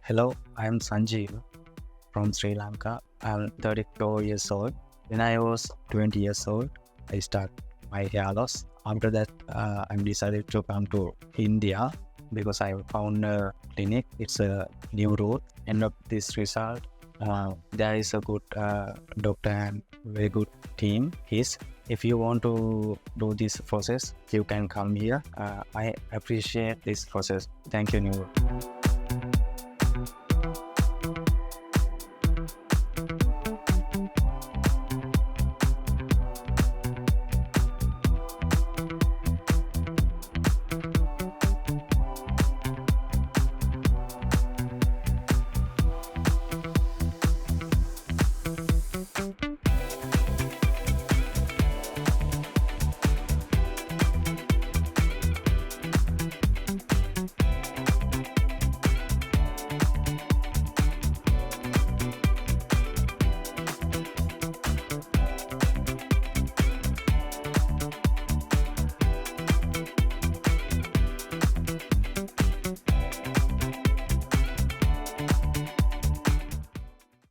Hello, I am Sanjeev from Sri Lanka. I'm 34 years old. When I was 20 years old, I started my hair loss. After that, I decided to come to India because I found a clinic. It's a new road. End of this result, there is a good doctor and very good team. If you want to do this process, you can come here. I appreciate this process. Thank you, Noor.